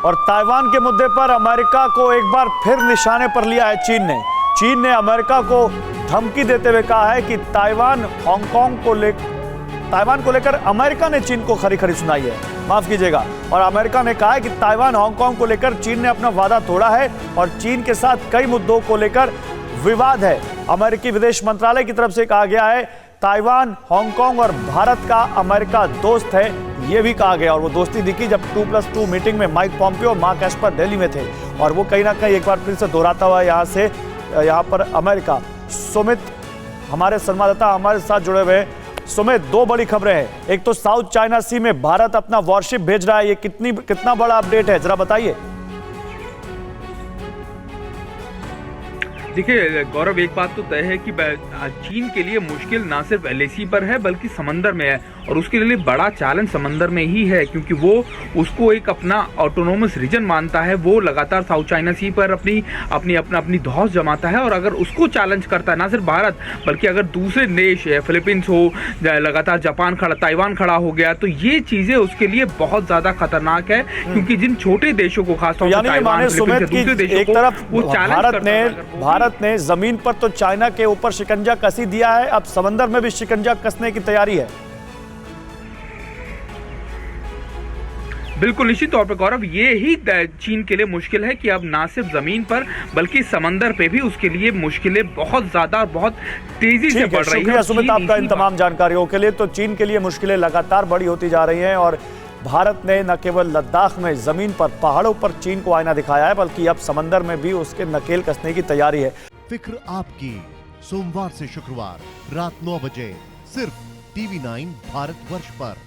और ताइवान के मुद्दे पर अमेरिका को एक बार फिर निशाने पर लिया है चीन ने अमेरिका को धमकी देते हुए कहा है कि ताइवान को लेकर अमेरिका ने चीन को खरी खरी सुनाई है, माफ कीजिएगा। और अमेरिका ने कहा है कि ताइवान हांगकांग को लेकर चीन ने अपना वादा तोड़ा है और चीन के साथ कई मुद्दों को लेकर विवाद है। अमेरिकी विदेश मंत्रालय की तरफ से कहा गया है ताइवान, हांगकांग और भारत का अमेरिका दोस्त है, यह भी कहा गया। और वो दोस्ती दिखी जब 2+2 मीटिंग में माइक पॉम्पियो और मार्क एस्पर दिल्ली में थे और वो कहीं ना कहीं एक बार फिर से दोहराता हुआ यहाँ पर अमेरिका। सुमित हमारे संवाददाता हमारे साथ जुड़े हुए हैं। सुमित, दो बड़ी खबरें हैं, एक तो साउथ चाइना सी में भारत अपना वॉरशिप भेज रहा है, ये कितना बड़ा अपडेट है, जरा बताइए। देखिए गौरव, एक बात तो तय है कि चीन के लिए मुश्किल ना सिर्फ एलएसी पर है बल्कि समंदर में है और उसके लिए बड़ा चैलेंज समंदर में ही है, क्योंकि वो उसको एक अपना ऑटोनोमस रीजन मानता है। वो लगातार साउथ चाइना सी पर अपनी धौस जमाता है और अगर उसको चैलेंज करता है ना सिर्फ भारत बल्कि अगर दूसरे देश फिलीपींस हो, लगातार जापान खड़ा, ताइवान खड़ा हो गया, तो ये चीजें उसके लिए बहुत ज्यादा खतरनाक है, क्योंकि जिन छोटे देशों को खासतौर पर ताइवान, फिलीपींस, दूसरे देशों एक तरफ वो भारत ने जमीन पर तो चाइना के ऊपर शिकंजा कस ही दिया है, अब समंदर में भी शिकंजा कसने की तैयारी है। बिल्कुल निश्चित तौर पर गौरव, ये ही चीन के लिए मुश्किल है कि अब ना सिर्फ जमीन पर बल्कि समंदर पे भी उसके लिए मुश्किलें बहुत ज्यादा और बहुत तेजी से बढ़ रही है। शुक्रिया सुमित आपका इन तमाम जानकारियों के लिए। तो चीन के लिए मुश्किलें लगातार बड़ी होती जा रही हैं और भारत ने न केवल लद्दाख में जमीन पर, पहाड़ों पर चीन को आईना दिखाया है बल्कि अब समंदर में भी उसके नकेल कसने की तैयारी है। फिक्र आपकी, सोमवार से शुक्रवार रात 9 बजे सिर्फ TV9 भारतवर्ष पर।